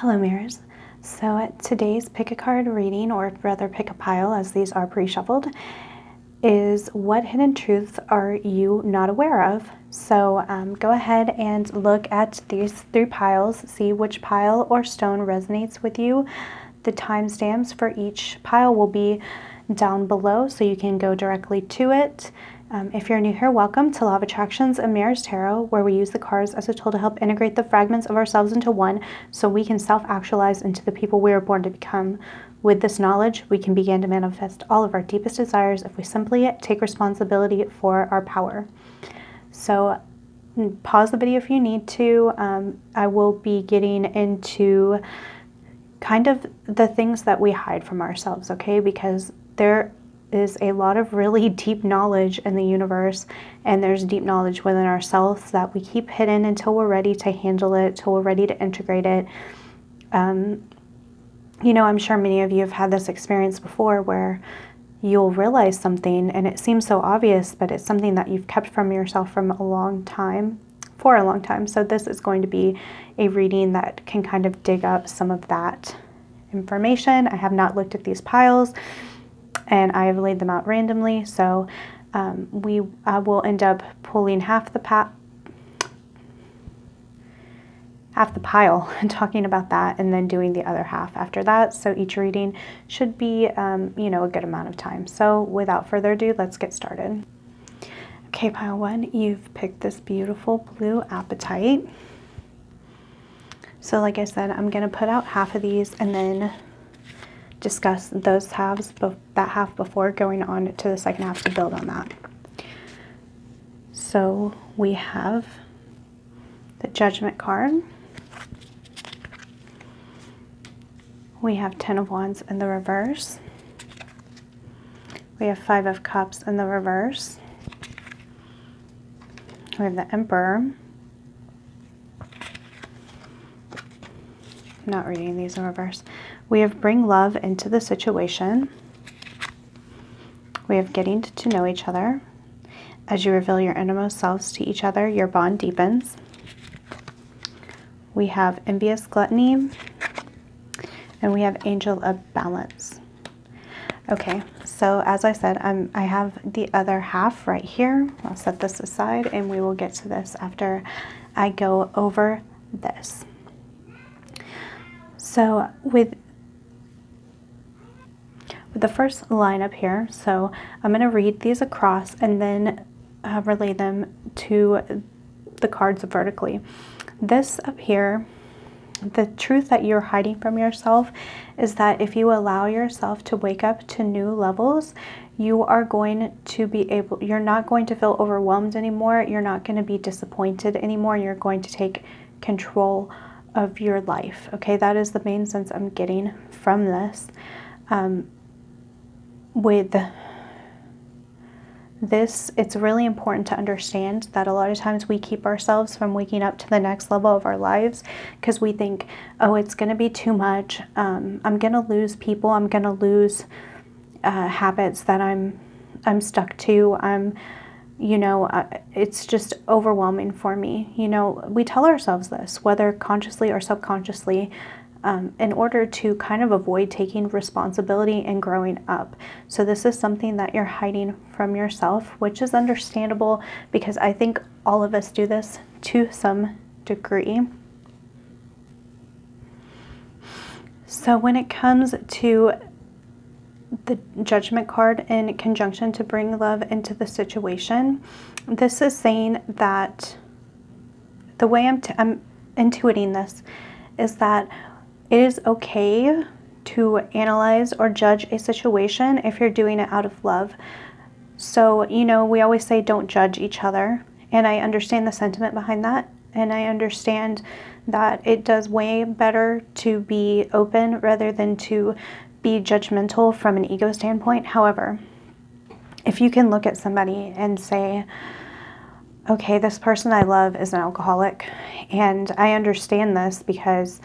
Hello mirrors. So today's pick a card reading, or rather pick a pile as these are pre-shuffled, is what hidden truths are you not aware of? So go ahead and look at these 3 piles, see which pile or stone resonates with you. The timestamps for each pile will be down below so you can go directly to it. If you're new here, welcome to Law of Attractions and Mirrors Tarot, where we use the cards as a tool to help integrate the fragments of ourselves into one so we can self-actualize into the people we are born to become. With this knowledge, we can begin to manifest all of our deepest desires if we simply take responsibility for our power. So pause the video if you need to. I will be getting into kind of the things that we hide from ourselves, okay? Because there is a lot of really deep knowledge in the universe, and there's deep knowledge within ourselves that we keep hidden until we're ready to handle it, till we're ready to integrate it. You know, I'm sure many of you have had this experience before where you'll realize something and it seems so obvious, but it's something that you've kept from yourself for a long time. So this is going to be a reading that can kind of dig up some of that information. I have not looked at these piles, and I have laid them out randomly, so I will end up pulling half the pile and talking about that, and then doing the other half after that. So each reading should be, you know, a good amount of time. So without further ado, let's get started. Okay, pile 1, you've picked this beautiful blue apatite. So like I said, I'm going to put out half of these and then discuss those halves, that half before going on to the second half to build on that. So we have the Judgment card. We have 10 of Wands in the reverse. We have 5 of Cups in the reverse. We have the Emperor. I'm not reading these in reverse. We have Bring Love into the Situation. We have Getting to Know Each Other. As you reveal your innermost selves to each other, your bond deepens. We have Envious Gluttony. And we have Angel of Balance. Okay, so as I said, I have the other half right here. I'll set this aside and we will get to this after I go over this. So with the first line up here, so I'm going to read these across and then relay them to the cards vertically. This up here, the truth that you're hiding from yourself is that if you allow yourself to wake up to new levels, you are going to be able, you're not going to feel overwhelmed anymore. You're not going to be disappointed anymore. You're going to take control of your life. Okay, that is the main sense I'm getting from this. With this, it's really important to understand that a lot of times we keep ourselves from waking up to the next level of our lives because we think, oh, it's going to be too much. I'm going to lose people. I'm going to lose habits that I'm stuck to. You know, it's just overwhelming for me. You know, we tell ourselves this, whether consciously or subconsciously, in order to kind of avoid taking responsibility and growing up. So this is something that you're hiding from yourself, which is understandable because I think all of us do this to some degree. So when it comes to the Judgment card in conjunction to Bring Love into the Situation, this is saying that the way I'm intuiting this is that it is okay to analyze or judge a situation if you're doing it out of love. So, you know, we always say don't judge each other, and I understand the sentiment behind that, and I understand that it does way better to be open rather than to be judgmental from an ego standpoint. However, if you can look at somebody and say, okay, this person I love is an alcoholic, and I understand this because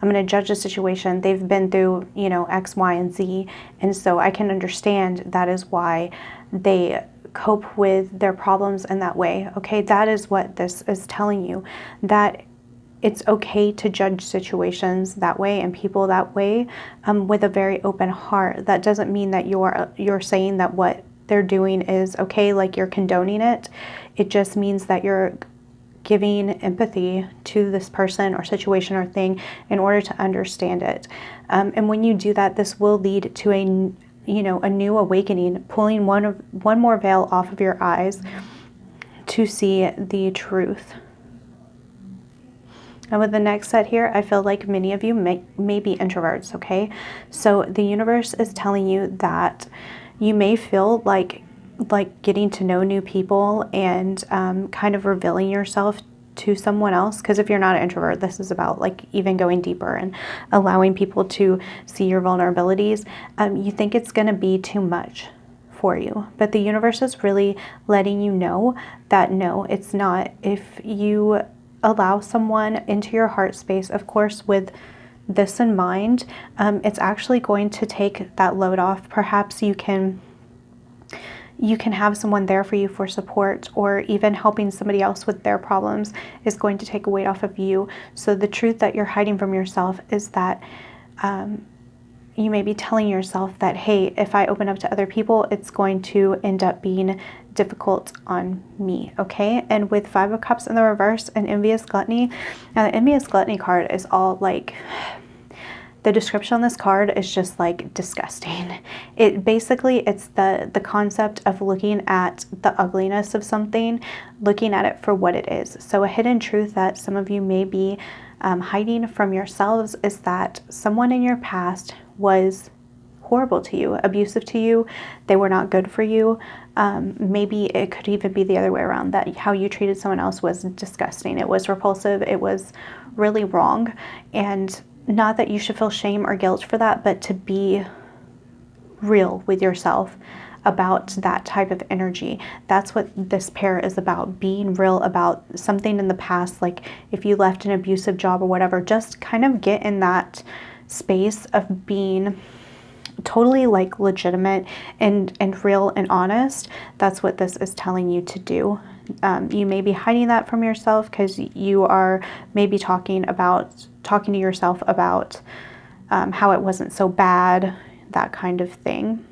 I'm going to judge a situation. They've been through, you know, X, Y, and Z. And so I can understand that is why they cope with their problems in that way. Okay, that is what this is telling you. That it's okay to judge situations that way and people that way, with a very open heart. That doesn't mean that you're saying that what they're doing is okay, like you're condoning it. It just means that you're giving empathy to this person or situation or thing in order to understand it. And when you do that, this will lead to a new awakening, pulling one more veil off of your eyes to see the truth. And with the next set here, I feel like many of you may be introverts, okay? So the universe is telling you that you may feel like getting to know new people and kind of revealing yourself to someone else. Because if you're not an introvert, this is about like even going deeper and allowing people to see your vulnerabilities. You think it's going to be too much for you, but the universe is really letting you know that no, it's not. If you allow someone into your heart space, of course, with this in mind, it's actually going to take that load off. Perhaps you can have someone there for you for support, or even helping somebody else with their problems is going to take a weight off of you. So the truth that you're hiding from yourself is that you may be telling yourself that, hey, if I open up to other people, it's going to end up being difficult on me, okay? And with 5 of Cups in the reverse and Envious Gluttony, now the Envious Gluttony card is all like, the description on this card is just like disgusting. It's the concept of looking at the ugliness of something, looking at it for what it is. So a hidden truth that some of you may be hiding from yourselves is that someone in your past was horrible to you, abusive to you. They were not good for you. Maybe it could even be the other way around, that how you treated someone else was disgusting. It was repulsive. It was really wrong. And not that you should feel shame or guilt for that, but to be real with yourself about that type of energy. That's what this pair is about, being real about something in the past. Like if you left an abusive job or whatever, just kind of get in that space of being totally like legitimate and real and honest. That's what this is telling you to do. You may be hiding that from yourself because you are maybe talking to yourself about how it wasn't so bad, that kind of thing.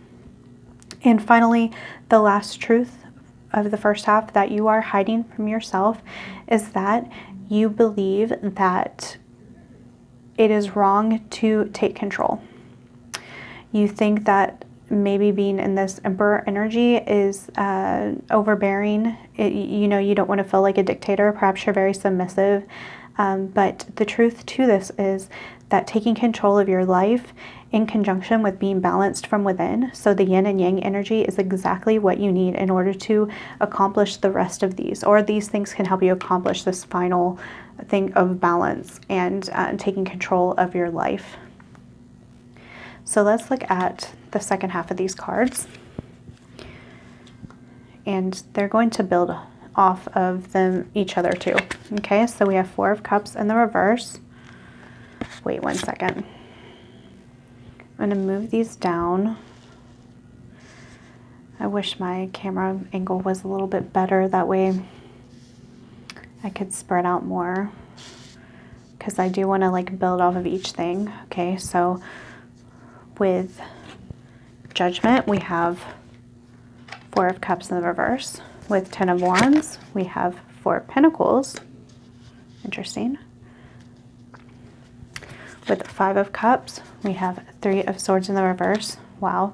And finally, the last truth of the first half that you are hiding from yourself is that you believe that it is wrong to take control. You think that maybe being in this Emperor energy is overbearing. You don't want to feel like a dictator. Perhaps you're very submissive. But the truth to this is that taking control of your life in conjunction with being balanced from within, so the yin and yang energy, is exactly what you need in order to accomplish the rest of these, or these things can help you accomplish this final thing of balance and taking control of your life. So let's look at the second half of these cards, and they're going to build off of them each other too. Okay, so we have 4 of Cups in the reverse. Wait 1 second. I'm going to move these down. I wish my camera angle was a little bit better. That way I could spread out more, because I do want to like build off of each thing. Okay, so with Judgment, we have 4 of Cups in the reverse. With 10 of Wands, we have 4 of Pentacles. Interesting. With 5 of Cups, we have 3 of Swords in the reverse. Wow.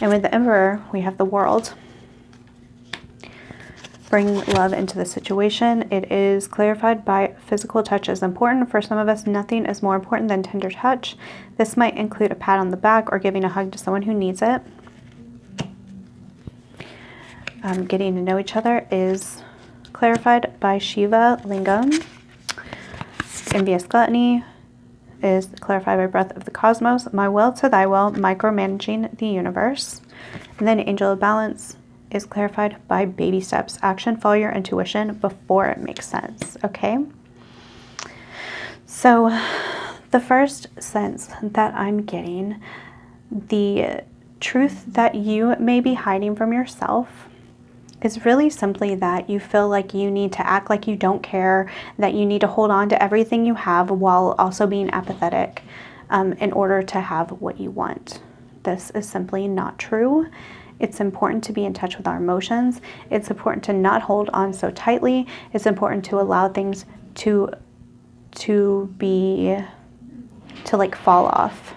And with the Emperor, we have the World. Bring love into the situation. It is clarified by physical touch is important. For some of us, nothing is more important than tender touch. This might include a pat on the back or giving a hug to someone who needs it. Getting to know each other is clarified by Shiva Lingam. Envious Gluttony is clarified by Breath of the Cosmos. My will to thy will, micromanaging the universe. And then Angel of Balance is clarified by baby steps. Action, follow your intuition before it makes sense. Okay? So the first sense that I'm getting, the truth that you may be hiding from yourself, is really simply that you feel like you need to act like you don't care, that you need to hold on to everything you have while also being apathetic in order to have what you want. This is simply not true. It's important to be in touch with our emotions. It's important to not hold on so tightly. It's important to allow things to like fall off.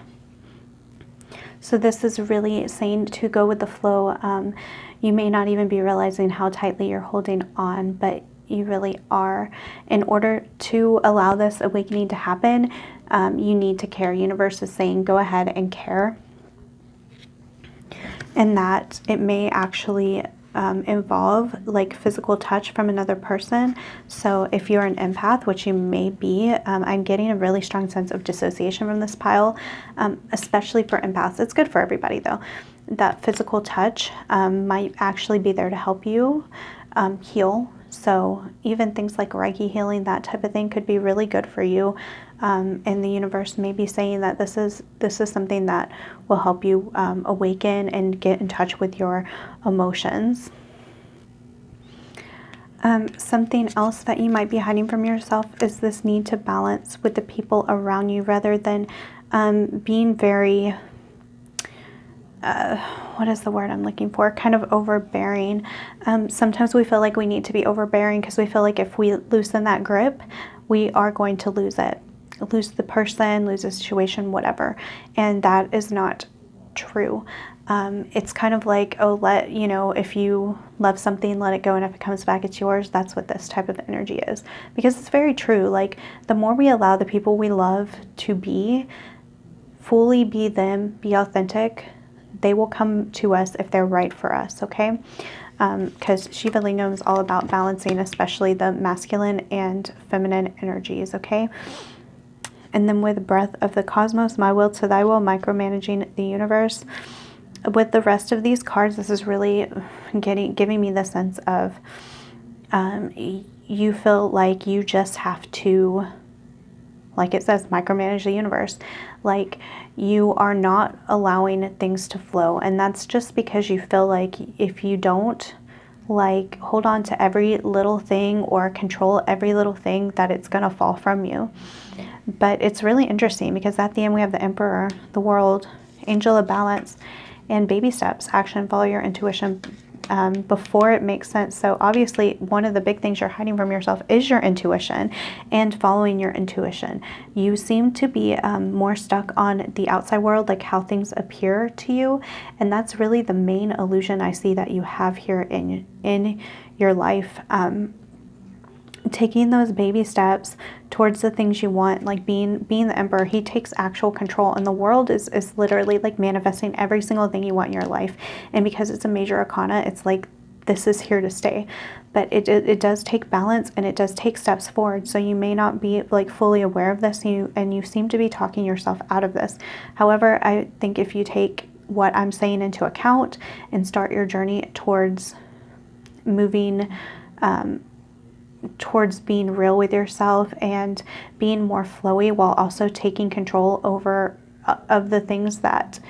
So this is really saying to go with the flow. You may not even be realizing how tightly you're holding on, but you really are. In order to allow this awakening to happen, you need to care. Universe is saying go ahead and care. And that it may actually involve like physical touch from another person. So if you're an empath, which you may be, I'm getting a really strong sense of dissociation from this pile, especially for empaths. It's good for everybody though. That physical touch might actually be there to help you heal. So even things like Reiki healing, that type of thing could be really good for you. And the universe may be saying that this is something that will help you awaken and get in touch with your emotions. Something else that you might be hiding from yourself is this need to balance with the people around you rather than being very, what is the word I'm looking for? Kind of overbearing. Sometimes we feel like we need to be overbearing because we feel like if we loosen that grip, we are going to lose it. Lose the person, lose the situation, whatever. And that is not true. It's kind of like, oh, if you love something, let it go. And if it comes back, it's yours. That's what this type of energy is. Because it's very true. Like the more we allow the people we love to be, fully be them, be authentic, they will come to us if they're right for us, okay? Because Shiva Lingam is all about balancing, especially the masculine and feminine energies, okay? And then with breath of the cosmos, my will to thy will, micromanaging the universe. With the rest of these cards, this is really giving me the sense of you feel like you just have to, like it says, micromanage the universe. Like you are not allowing things to flow. And that's just because you feel like if you don't like hold on to every little thing or control every little thing, that it's going to fall from you. But it's really interesting because at the end we have the Emperor, the World, Angel of Balance, and baby steps, action, follow your intuition before it makes sense. So obviously one of the big things you're hiding from yourself is your intuition and following your intuition. You seem to be more stuck on the outside world, like how things appear to you. And that's really the main illusion I see that you have here in your life. Taking those baby steps towards the things you want, like being the Emperor, he takes actual control, and the world is literally like manifesting every single thing you want in your life. And because it's a major arcana, it's like this is here to stay. But it does take balance and it does take steps forward. So you may not be like fully aware of this, and you seem to be talking yourself out of this. However, I think if you take what I'm saying into account and start your journey towards moving towards being real with yourself and being more flowy while also taking control over of the things that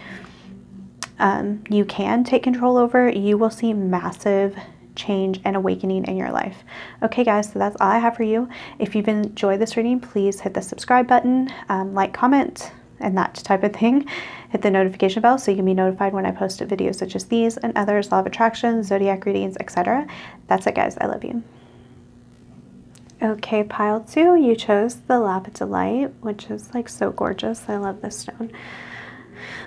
you can take control over, you will see massive change and awakening in your life. Okay guys, so that's all I have for you. If you've enjoyed this reading, please hit the subscribe button, like, comment, and that type of thing. Hit the notification bell so you can be notified when I post videos such as these and others, law of attraction, zodiac readings, etc. That's it guys, I love you. Okay, pile 2, you chose the Labradorite, which is like so gorgeous. I love this stone.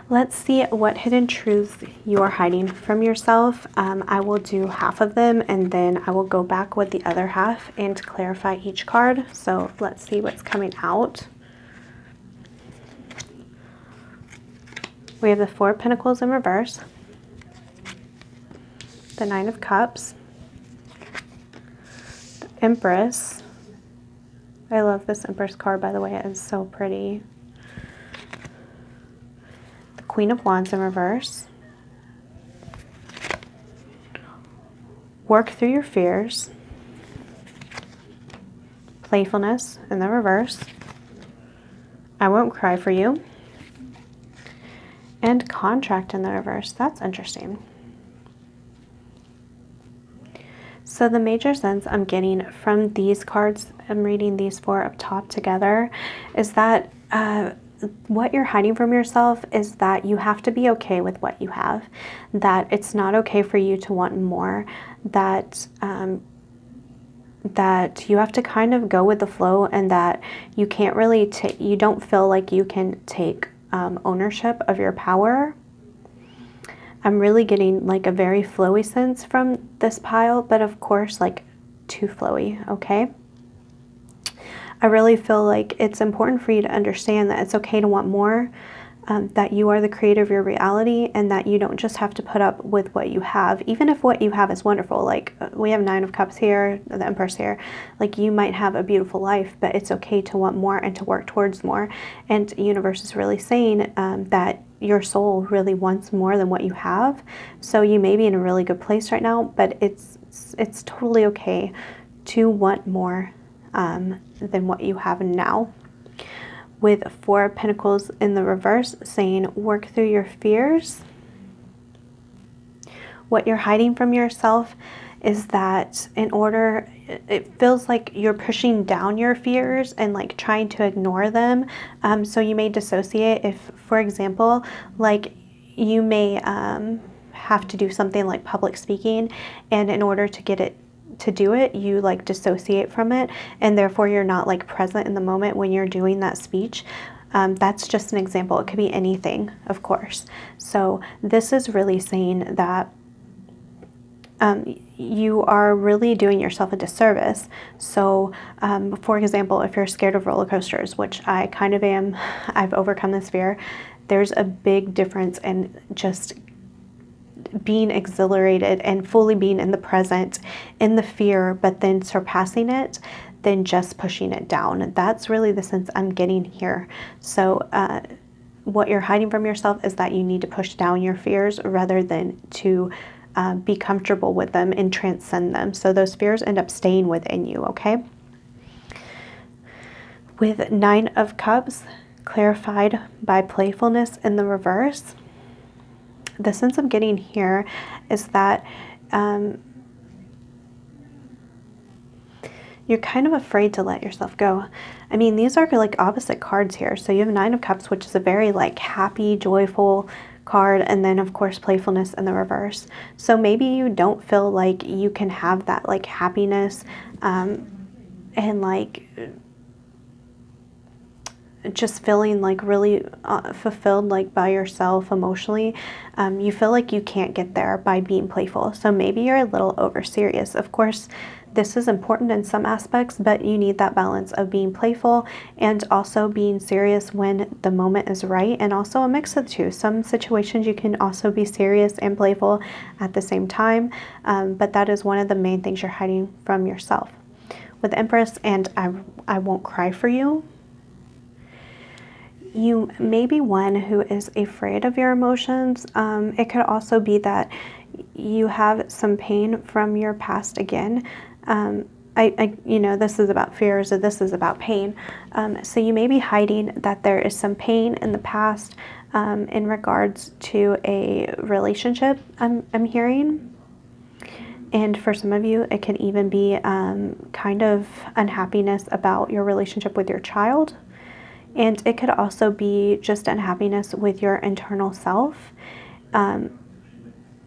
Let's see what hidden truths you are hiding from yourself. I will do half of them and then I will go back with the other half and clarify each card. So let's see what's coming out. We have the Four of Pentacles in reverse, the Nine of Cups, the Empress. I love this Empress card, by the way. It is so pretty. The Queen of Wands in reverse. Work through your fears. Playfulness in the reverse. I won't cry for you. And Contract in the reverse. That's interesting. So the major sense I'm getting from these cards, I'm reading these four up top together, is that what you're hiding from yourself is that you have to be okay with what you have, that it's not okay for you to want more, that that you have to kind of go with the flow, and that you can't really you don't feel like you can take ownership of your power. I'm really getting like a very flowy sense from this pile, but of course, like too flowy, okay? I really feel like it's important for you to understand that it's okay to want more, that you are the creator of your reality, and that you don't just have to put up with what you have, even if what you have is wonderful. Like we have 9 of Cups here, the Empress here. Like you might have a beautiful life, but it's okay to want more and to work towards more. And the universe is really saying that your soul really wants more than what you have. So you may be in a really good place right now, but it's totally okay to want more than what you have now. With 4 of Pentacles in the reverse, saying work through your fears. What you're hiding from yourself is that it feels like you're pushing down your fears and like trying to ignore them. So you may dissociate if, for example, like you may have to do something like public speaking, and in order to do it, you like dissociate from it, and therefore you're not like present in the moment when you're doing that speech. That's just an example. It could be anything, of course. So this is really saying that you are really doing yourself a disservice. So, for example, if you're scared of roller coasters, which I kind of am, I've overcome this fear, there's a big difference in just being exhilarated and fully being in the present, in the fear, but then surpassing it, than just pushing it down. That's really the sense I'm getting here. So what you're hiding from yourself is that you need to push down your fears rather than to be comfortable with them and transcend them. So those fears end up staying within you, okay? With 9 of Cups, clarified by playfulness in the reverse, the sense I'm getting here is that you're kind of afraid to let yourself go. I mean, these are like opposite cards here. So you have 9 of Cups, which is a very like happy, joyful card, and then of course playfulness in the reverse. So maybe you don't feel like you can have that like happiness and like just feeling like really fulfilled like by yourself emotionally. You feel like you can't get there by being playful. So maybe you're a little over serious. Of course, this is important in some aspects, but you need that balance of being playful and also being serious when the moment is right, and also a mix of the two. Some situations you can also be serious and playful at the same time, but that is one of the main things you're hiding from yourself. With Empress and I won't cry for you, you may be one who is afraid of your emotions. It could also be that you have some pain from your past again. You know, this is about fears, or this is about pain. So you may be hiding that there is some pain in the past in regards to a relationship, I'm hearing. And for some of you, it could even be kind of unhappiness about your relationship with your child. And it could also be just unhappiness with your internal self.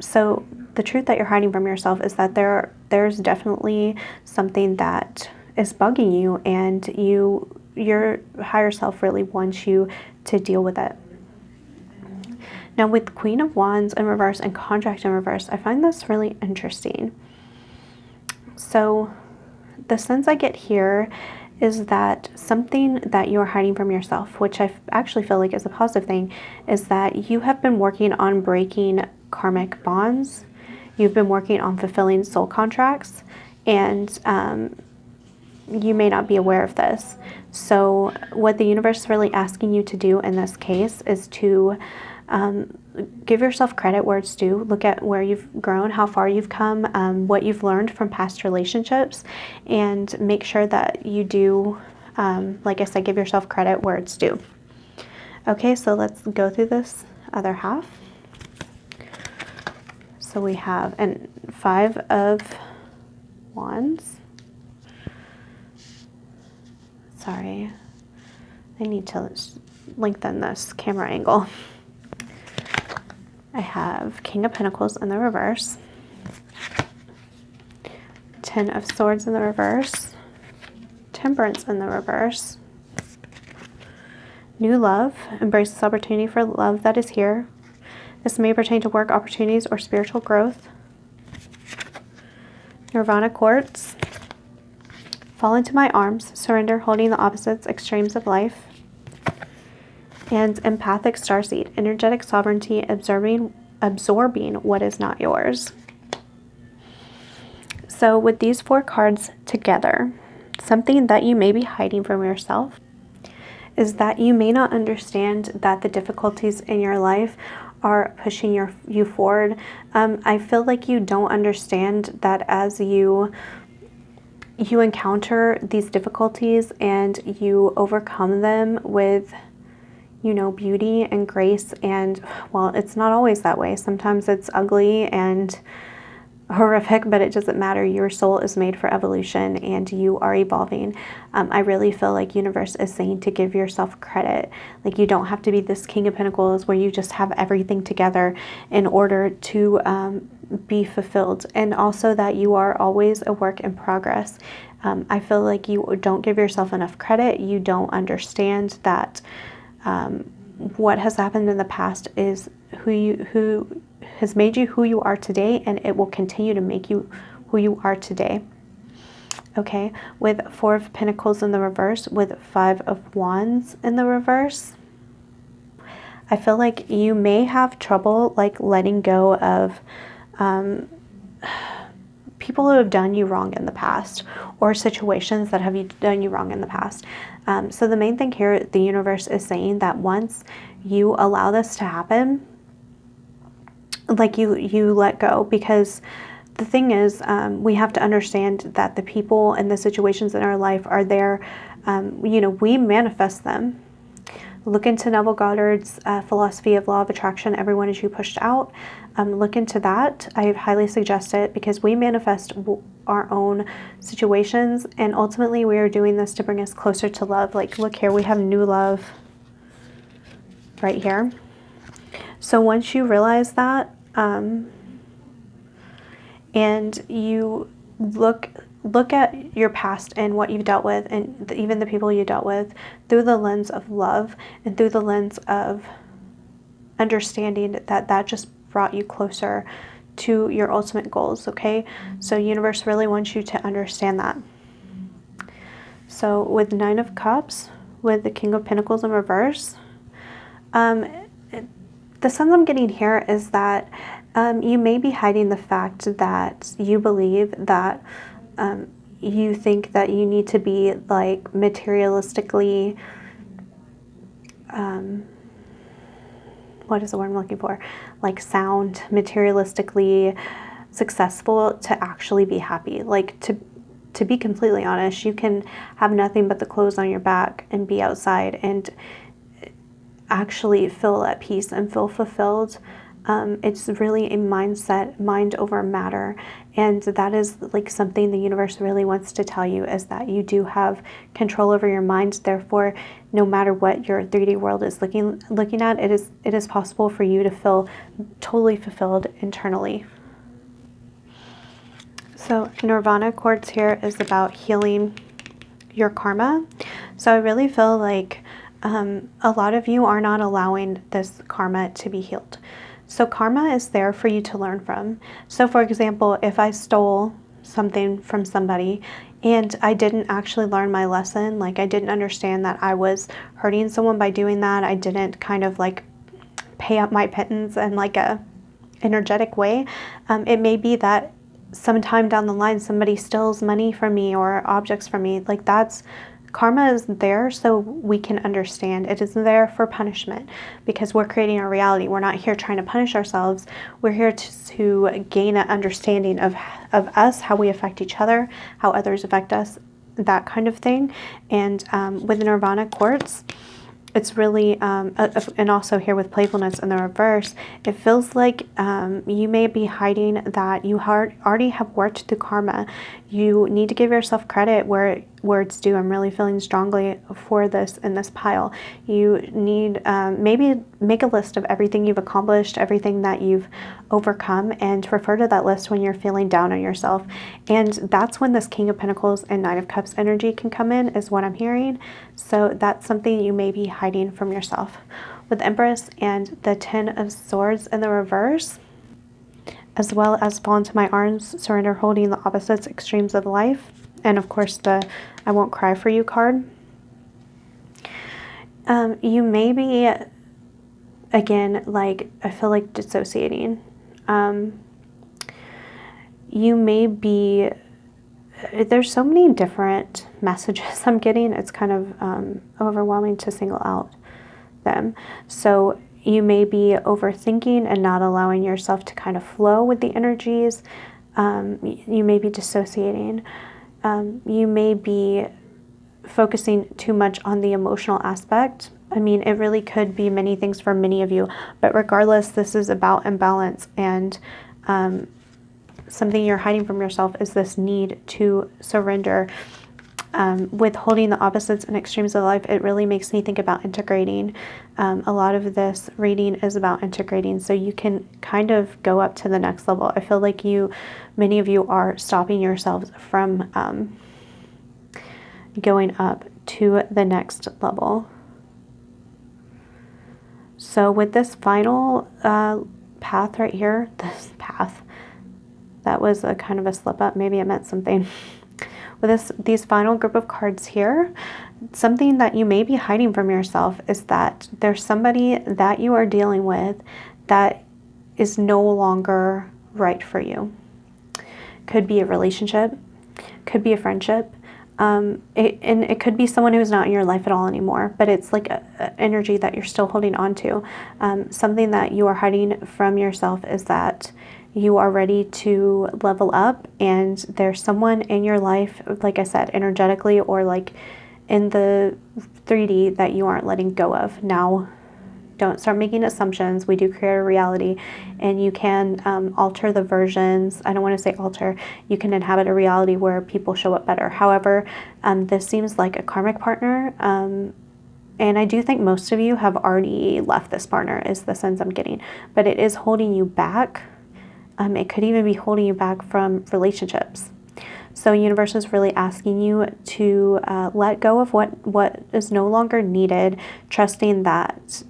So the truth that you're hiding from yourself is that there's definitely something that is bugging you, and your higher self really wants you to deal with it. Now with Queen of Wands in reverse and Contract in reverse, I find this really interesting. So the sense I get here is that something that you're hiding from yourself, which I actually feel like is a positive thing, is that you have been working on breaking karmic bonds. You've been working on fulfilling soul contracts, and you may not be aware of this. So what the universe is really asking you to do in this case is to give yourself credit where it's due. Look at where you've grown, how far you've come, what you've learned from past relationships, and make sure that you do, like I said, give yourself credit where it's due. Okay, so let's go through this other half. So we have 5 of Wands. Sorry, I need to lengthen this camera angle. I have King of Pentacles in the reverse, Ten of Swords in the reverse, Temperance in the reverse, New Love. Embrace this opportunity for love that is here. This may pertain to work opportunities or spiritual growth. Nirvana Quartz. Fall into my arms. Surrender, holding the opposites, extremes of life. And Empathic Starseed. Energetic sovereignty, absorbing what is not yours. So with these 4 cards together, something that you may be hiding from yourself is that you may not understand that the difficulties in your life are pushing you forward. I feel like you don't understand that as you encounter these difficulties and you overcome them with, beauty and grace, and, well, it's not always that way. Sometimes it's ugly and horrific, but it doesn't matter. Your soul is made for evolution and you are evolving. I really feel like universe is saying to give yourself credit. Like, you don't have to be this King of Pentacles where you just have everything together in order to be fulfilled, and also that you are always a work in progress. I feel like you don't give yourself enough credit. You don't understand that what has happened in the past is who has made you who you are today, and it will continue to make you who you are today. Okay, with 4 of Pentacles in the reverse, with 5 of Wands in the reverse, I feel like you may have trouble like letting go of people who have done you wrong in the past, or situations that have done you wrong in the past. So the main thing here, the universe is saying that once you allow this to happen, like you let go, because the thing is, we have to understand that the people and the situations in our life are there. We manifest them. Look into Neville Goddard's philosophy of law of attraction. Everyone is you pushed out. Look into that. I highly suggest it, because we manifest our own situations, and ultimately we are doing this to bring us closer to love. Like, look here, we have new love right here. So once you realize that, and you look at your past and what you've dealt with, and even the people you dealt with, through the lens of love and through the lens of understanding that just brought you closer to your ultimate goals. Okay, so universe really wants you to understand that. So with 9 of Cups, with the King of Pentacles in reverse, the sense I'm getting here is that you may be hiding the fact that you believe that you think that you need to be like materialistically, what is the word I'm looking for? Like sound, materialistically successful to actually be happy. Like, to be completely honest, you can have nothing but the clothes on your back and be outside and actually feel at peace and feel fulfilled. It's really a mindset, mind over matter. And that is like something the universe really wants to tell you, is that you do have control over your mind. Therefore, no matter what your 3D world is looking at, it is possible for you to feel totally fulfilled internally. So Nirvana Quartz here is about healing your karma. So I really feel like a lot of you are not allowing this karma to be healed. So karma is there for you to learn from. So for example, if I stole something from somebody and I didn't actually learn my lesson, like I didn't understand that I was hurting someone by doing that, I didn't kind of like pay up my pittance in like a energetic way, it may be that sometime down the line somebody steals money from me or objects from me. Like, that's karma is there so we can understand. It is there for punishment, because we're creating our reality. We're not here trying to punish ourselves. We're here to gain an understanding of us, how we affect each other, how others affect us, that kind of thing. And with Nirvana Quartz, it's really, and also here with playfulness in the reverse, it feels like you may be hiding that you already have worked through karma. you need to give yourself credit where it's due. I'm really feeling strongly for this in this pile. You need maybe make a list of everything you've accomplished, everything that you've overcome, and refer to that list when you're feeling down on yourself. And that's when this King of Pentacles and Nine of Cups energy can come in, is what I'm hearing. So that's something you may be hiding from yourself. With Empress and the Ten of Swords in the reverse, as well as fall into my arms, surrender, holding the opposites, extremes of life. And of course the I won't cry for you card. You may be, again, like, I feel like dissociating. You may be, there's so many different messages I'm getting. It's kind of overwhelming to single out them. So you may be overthinking and not allowing yourself to kind of flow with the energies. You may be dissociating. You may be focusing too much on the emotional aspect. I mean, it really could be many things for many of you, but regardless, this is about imbalance, and something you're hiding from yourself is this need to surrender. With holding the opposites and extremes of life, it really makes me think about integrating. A lot of this reading is about integrating, so you can kind of go up to the next level. I feel like many of you are stopping yourselves from going up to the next level. So with this final path right here, this path, that was a kind of a slip up. Maybe it meant something. With these final group of cards here, something that you may be hiding from yourself is that there's somebody that you are dealing with that is no longer right for you. Could be a relationship, could be a friendship, and it could be someone who's not in your life at all anymore, but it's like a energy that you're still holding on to. Something that you are hiding from yourself is that you are ready to level up, and there's someone in your life, like I said, energetically or like in the 3D, that you aren't letting go of. Now, don't start making assumptions. We do create a reality, and you can alter the versions. I don't want to say alter. You can inhabit a reality where people show up better. However, this seems like a karmic partner, and I do think most of you have already left this partner, is the sense I'm getting, but it is holding you back. It could even be holding you back from relationships. So universe is really asking you to let go of what is no longer needed, trusting that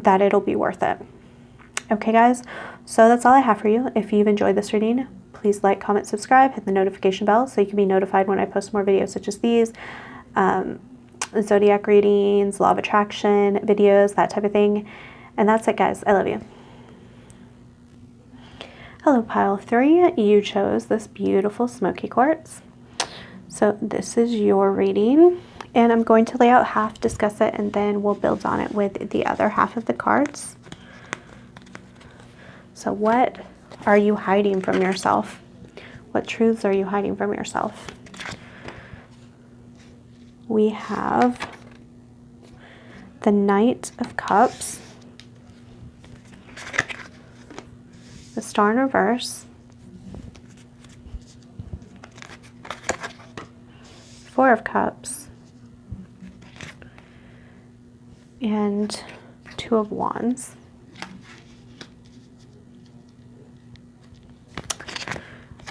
it'll be worth it. Okay, guys, so that's all I have for you. If you've enjoyed this reading, please like, comment, subscribe, hit the notification bell so you can be notified when I post more videos such as these, zodiac readings, law of attraction videos, that type of thing. And that's it, guys. I love you. Hello, pile 3. You chose this beautiful smoky quartz. So this is your reading, and I'm going to lay out half, discuss it, and then we'll build on it with the other half of the cards. So what are you hiding from yourself? What truths are you hiding from yourself? We have the Knight of Cups, the Star in reverse, Four of Cups, and Two of Wands.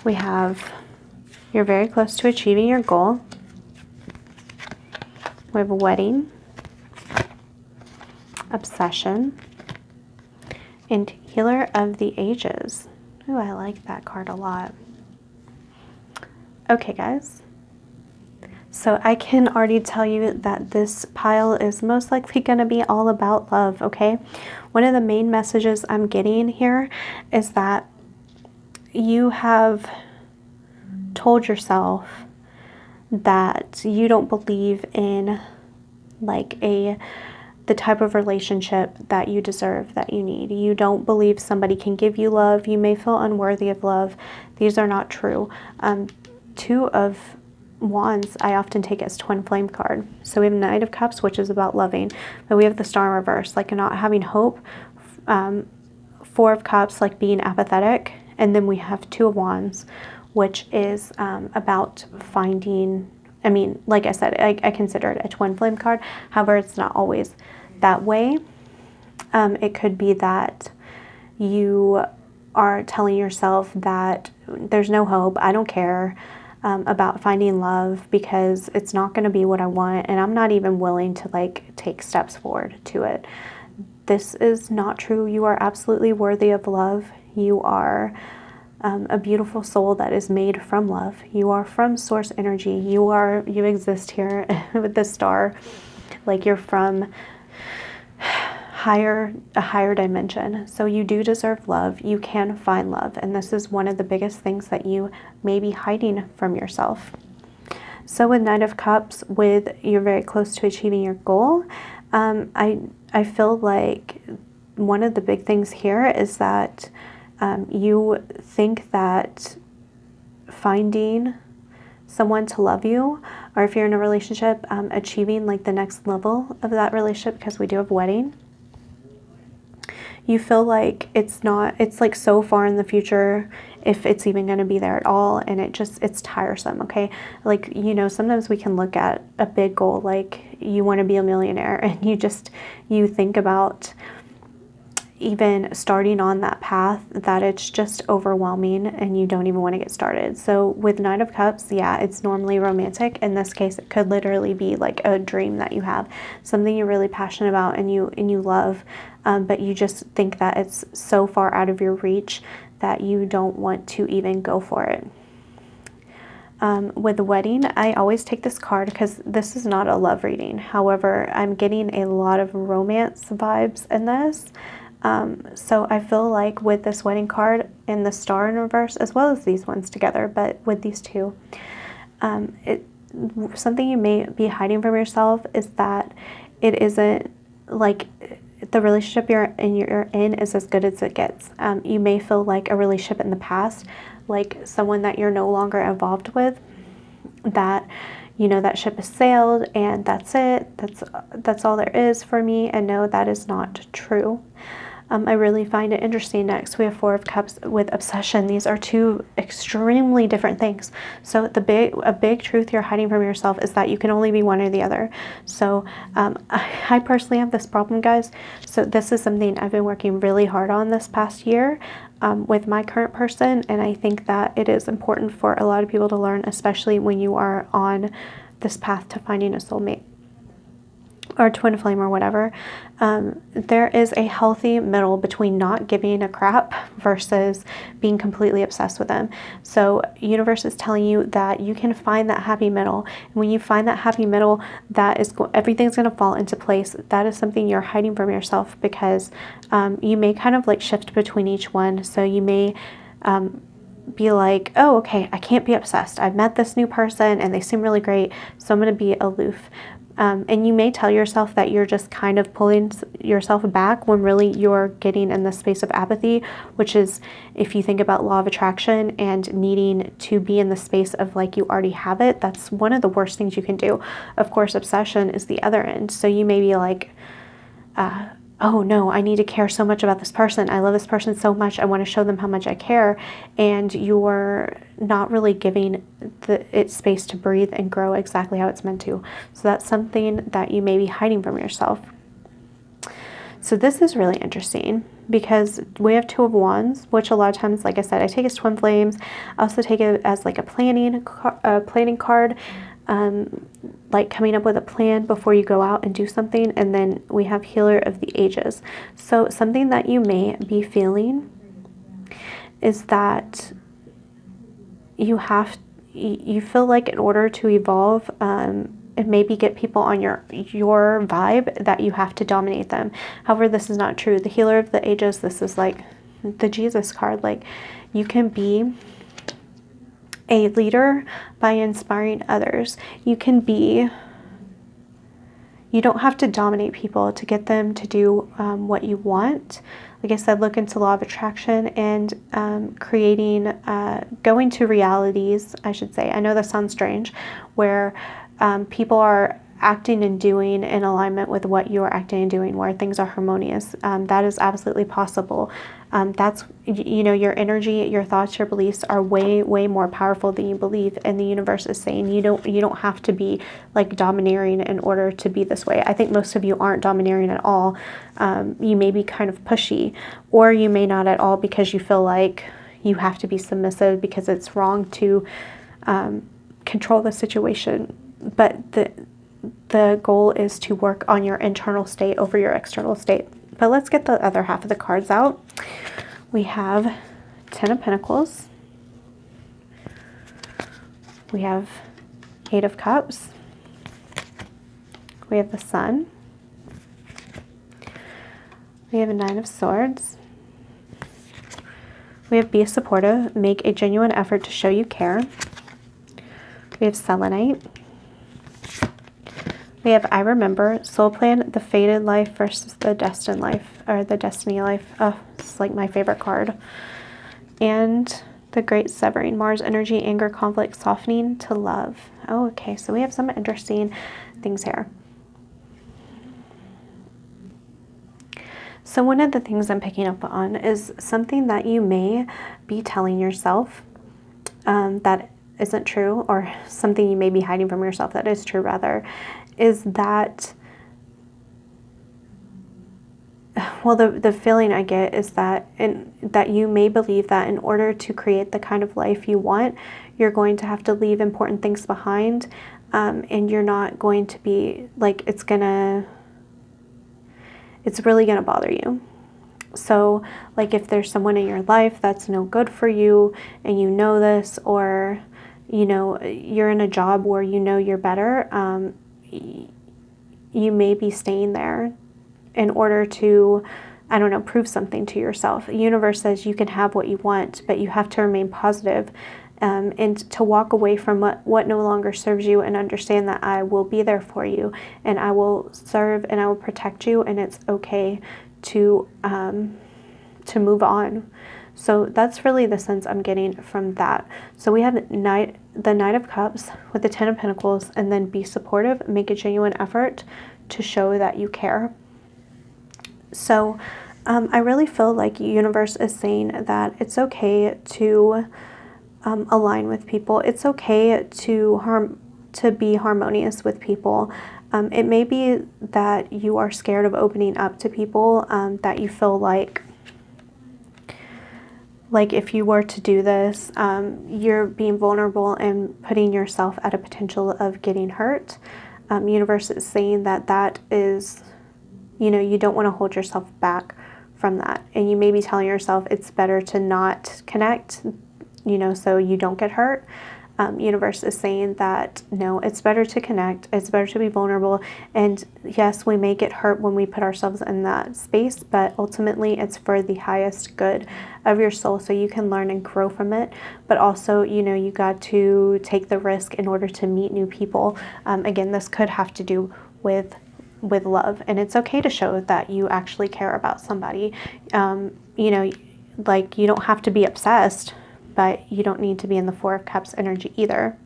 We have, you're very close to achieving your goal. We have a wedding, obsession, and Healer of the Ages. Ooh, I like that card a lot. Okay, guys. So I can already tell you that this pile is most likely going to be all about love, okay? One of the main messages I'm getting here is that you have told yourself that you don't believe in like the type of relationship that you deserve, that you need. You don't believe somebody can give you love. You may feel unworthy of love. These are not true. Two of Wands I often take as twin flame card. So we have Knight of Cups, which is about loving, but we have the Star in reverse, like not having hope. Four of Cups, like being apathetic, and then we have Two of Wands, which is about finding, I mean, like I said, I consider it a twin flame card. However, it's not always that way. It could be that you are telling yourself that there's no hope, I don't care about finding love because it's not going to be what I want, and I'm not even willing to like take steps forward to it. This is not true. You are absolutely worthy of love. You are a beautiful soul that is made from love. You are from source energy. You exist here with the star, like you're from a higher dimension. So you do deserve love. You can find love. And this is one of the biggest things that you may be hiding from yourself. So with Knight of Cups, with you're very close to achieving your goal, I feel like one of the big things here is that you think that finding someone to love you, or if you're in a relationship, achieving like the next level of that relationship, because we do have wedding, you feel like it's like so far in the future, if it's even going to be there at all, and it's tiresome. Okay, like, you know, sometimes we can look at a big goal, like you want to be a millionaire, and you think about even starting on that path, that it's just overwhelming and you don't even want to get started. So with Knight of Cups, yeah, it's normally romantic. In this case, it could literally be like a dream that you have, something you're really passionate about and you love, but you just think that it's so far out of your reach that you don't want to even go for it. With the wedding, I always take this card because this is not a love reading. However, I'm getting a lot of romance vibes in this. So I feel like with this wedding card and the star in reverse, as well as these ones together, but with these two, something you may be hiding from yourself is that it isn't like the relationship you're in is as good as it gets. You may feel like a relationship in the past, like someone that you're no longer involved with, that, you know, that ship has sailed and that's it. That's all there is for me. And no, that is not true. I really find it interesting. Next, we have Four of Cups with obsession. These are two extremely different things. So a big truth you're hiding from yourself is that you can only be one or the other. So I personally have this problem, guys. So this is something I've been working really hard on this past year with my current person. And I think that it is important for a lot of people to learn, especially when you are on this path to finding a soulmate or twin flame or whatever. There is a healthy middle between not giving a crap versus being completely obsessed with them. So universe is telling you that you can find that happy middle. And when you find that happy middle, everything's going to fall into place. That is something you're hiding from yourself because you may kind of like shift between each one. So you may be like, oh, okay, I can't be obsessed. I've met this new person and they seem really great, so I'm going to be aloof. And you may tell yourself that you're just kind of pulling yourself back when really you're getting in the space of apathy, which is, if you think about law of attraction and needing to be in the space of like you already have it, that's one of the worst things you can do. Of course, obsession is the other end. So you may be like, oh no, I need to care so much about this person. I love this person so much. I want to show them how much I care. And you're not really giving it space to breathe and grow exactly how it's meant to. So that's something that you may be hiding from yourself. So this is really interesting because we have Two of Wands, which a lot of times, like I said, I take as twin flames. I also take it as like a planning card. Like coming up with a plan before you go out and do something. And then we have Healer of the Ages. So something that you may be feeling is that you feel like in order to evolve and maybe get people on your vibe, that you have to dominate them. However, this is not true. The Healer of the Ages, this is like the Jesus card. Like, you can be a leader by inspiring others. You don't have to dominate people to get them to do what you want. Like I said, look into law of attraction and going to realities, I should say. I know that sounds strange, where people are acting and doing in alignment with what you're acting and doing, where things are harmonious. That is absolutely possible. That's, you know, your energy, your thoughts, your beliefs are way, way more powerful than you believe. And the universe is saying you don't have to be like domineering in order to be this way. I think most of you aren't domineering at all. You may be kind of pushy, or you may not at all, because you feel like you have to be submissive because it's wrong to control the situation. But the goal is to work on your internal state over your external state. But let's get the other half of the cards out. We have Ten of Pentacles. We have Eight of Cups. We have the Sun. We have a Nine of Swords. We have Be Supportive. Make a genuine effort to show you care. We have Selenite. We have I Remember, Soul Plan, the Fated Life versus the Destined Life, or the Destiny Life. Oh, it's like my favorite card. And the Great Severing, Mars Energy, Anger, Conflict, Softening to Love. Oh, okay, so we have some interesting things here. So one of the things I'm picking up on is something that you may be telling yourself that isn't true, or something you may be hiding from yourself that is true, rather, is that, well, the feeling I get is that that you may believe that in order to create the kind of life you want, you're going to have to leave important things behind, and you're not going to be, like, it's really gonna bother you. So, like, if there's someone in your life that's no good for you, and you know this, or, you know, you're in a job where you know you're better, you may be staying there in order to, I don't know, prove something to yourself. The universe says you can have what you want, but you have to remain positive, and to walk away from what no longer serves you, and understand that I will be there for you, and I will serve, and I will protect you, and it's okay to move on. So that's really the sense I'm getting from that. So we have the Knight of Cups with the Ten of Pentacles, and then Be Supportive, make a genuine effort to show that you care. So I really feel like the universe is saying that it's okay to align with people. It's okay to be harmonious with people. It may be that you are scared of opening up to people, that you feel like if you were to do this, you're being vulnerable and putting yourself at a potential of getting hurt. Universe is saying that is, you know, you don't want to hold yourself back from that. And you may be telling yourself it's better to not connect, you know, so you don't get hurt. Universe is saying that, no, it's better to connect. It's better to be vulnerable. And yes, we may get hurt when we put ourselves in that space, but ultimately it's for the highest good of your soul, so you can learn and grow from it. But also, you know, you got to take the risk in order to meet new people. Again, this could have to do with love, and it's okay to show that you actually care about somebody. You know, like, you don't have to be obsessed, but you don't need to be in the Four of Cups energy either.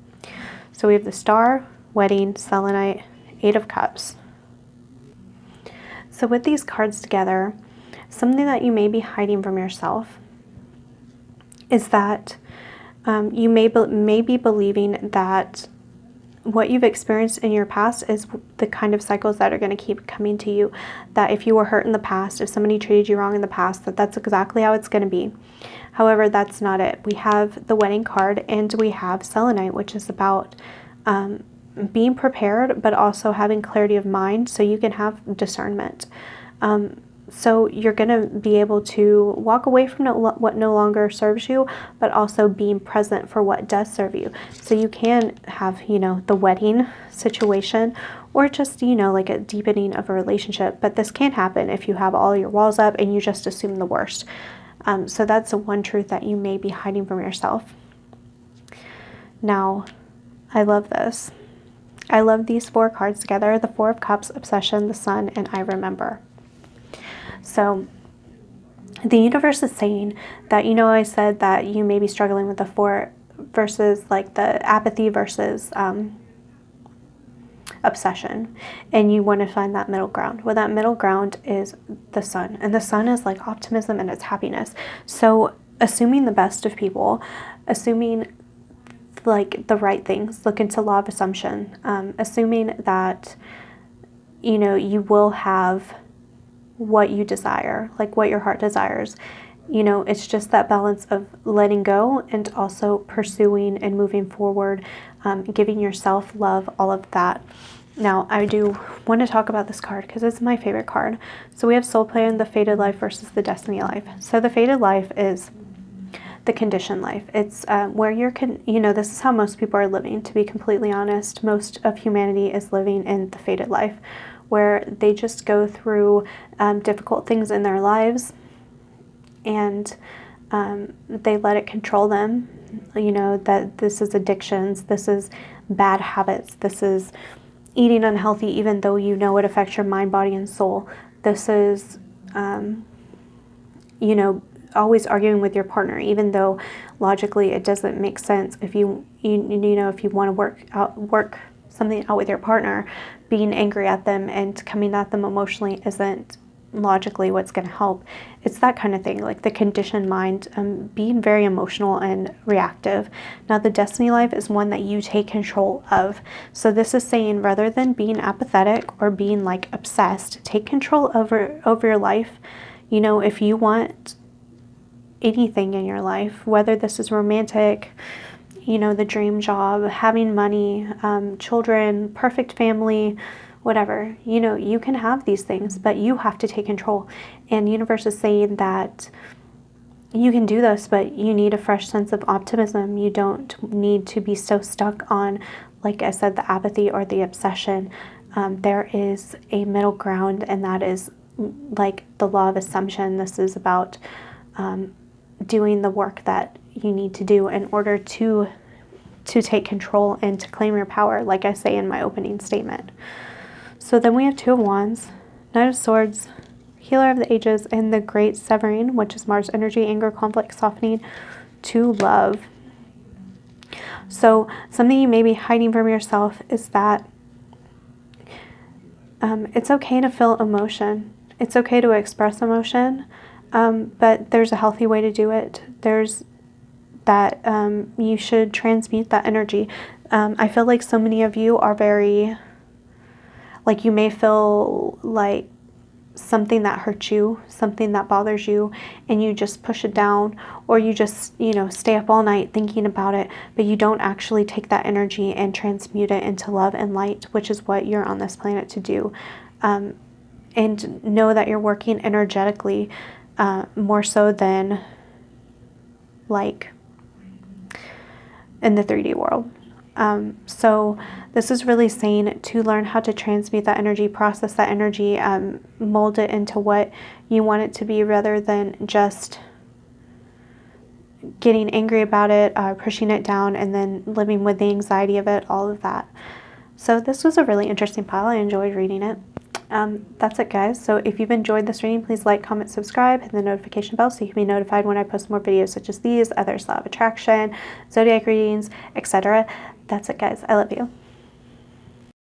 So we have the Star, Wedding, Selenite, Eight of Cups. So with these cards together, something that you may be hiding from yourself is that you may be believing that what you've experienced in your past is the kind of cycles that are going to keep coming to you. That if you were hurt in the past, if somebody treated you wrong in the past, that's exactly how it's going to be. However, that's not it. We have the Wedding card, and we have Selenite, which is about being prepared, but also having clarity of mind so you can have discernment. So you're going to be able to walk away from what no longer serves you, but also being present for what does serve you. So you can have, you know, the wedding situation, or just, you know, like a deepening of a relationship. But this can happen if you have all your walls up and you just assume the worst. So that's the one truth that you may be hiding from yourself. Now, I love this. I love these four cards together: the Four of Cups, Obsession, the Sun, and I Remember. So the universe is saying that, you know, I said that you may be struggling with the four versus like the apathy versus obsession, and you want to find that middle ground. Well, that middle ground is the sun, and the sun is like optimism and it's happiness. So assuming the best of people, assuming like the right things, look into law of assumption, assuming that, you know, you will have what you desire, like what your heart desires. You know, it's just that balance of letting go and also pursuing and moving forward, giving yourself love, all of that. Now, I do want to talk about this card because it's my favorite card. So we have Soul Plan, the Fated Life versus the Destiny Life. So the Fated Life is the conditioned life. It's where you're, you know, this is how most people are living, to be completely honest. Most of humanity is living in the fated life, where they just go through difficult things in their lives, and they let it control them. You know, that this is addictions, this is bad habits, this is eating unhealthy even though you know it affects your mind, body, and soul. This is, you know, always arguing with your partner even though logically it doesn't make sense. If you know, if you want to work something out with your partner, being angry at them and coming at them emotionally isn't logically what's going to help. It's that kind of thing, like the conditioned mind, being very emotional and reactive. Now the Destiny Life is one that you take control of. So this is saying, rather than being apathetic or being like obsessed, take control over your life. You know, if you want anything in your life, whether this is romantic, you know, the dream job, having money, children, perfect family, whatever, you know, you can have these things, but you have to take control. And the universe is saying that you can do this, but you need a fresh sense of optimism. You don't need to be so stuck on, like I said, the apathy or the obsession. There is a middle ground, and that is like the law of assumption. This is about doing the work that you need to do in order to take control and to claim your power, like I say in my opening statement. So then we have Two of Wands, Knight of Swords, Healer of the Ages, and the Great Severing, which is Mars energy, anger, conflict, softening to love. So something you may be hiding from yourself is that it's okay to feel emotion. It's okay to express emotion, but there's a healthy way to do it. There's that you should transmute that energy. I feel like so many of you are very, like, you may feel like something that hurts you, something that bothers you, and you just push it down, or you just, you know, stay up all night thinking about it, but you don't actually take that energy and transmute it into love and light, which is what you're on this planet to do. And know that you're working energetically, more so than like in the 3D world. So this is really saying to learn how to transmute that energy, process that energy, mold it into what you want it to be, rather than just getting angry about it, pushing it down, and then living with the anxiety of it, all of that. So this was a really interesting pile. I enjoyed reading it. That's it, guys. So if you've enjoyed this reading, please like, comment, subscribe, hit the notification bell so you can be notified when I post more videos such as these, others, law of attraction, zodiac readings, etc. That's it, guys. I love you.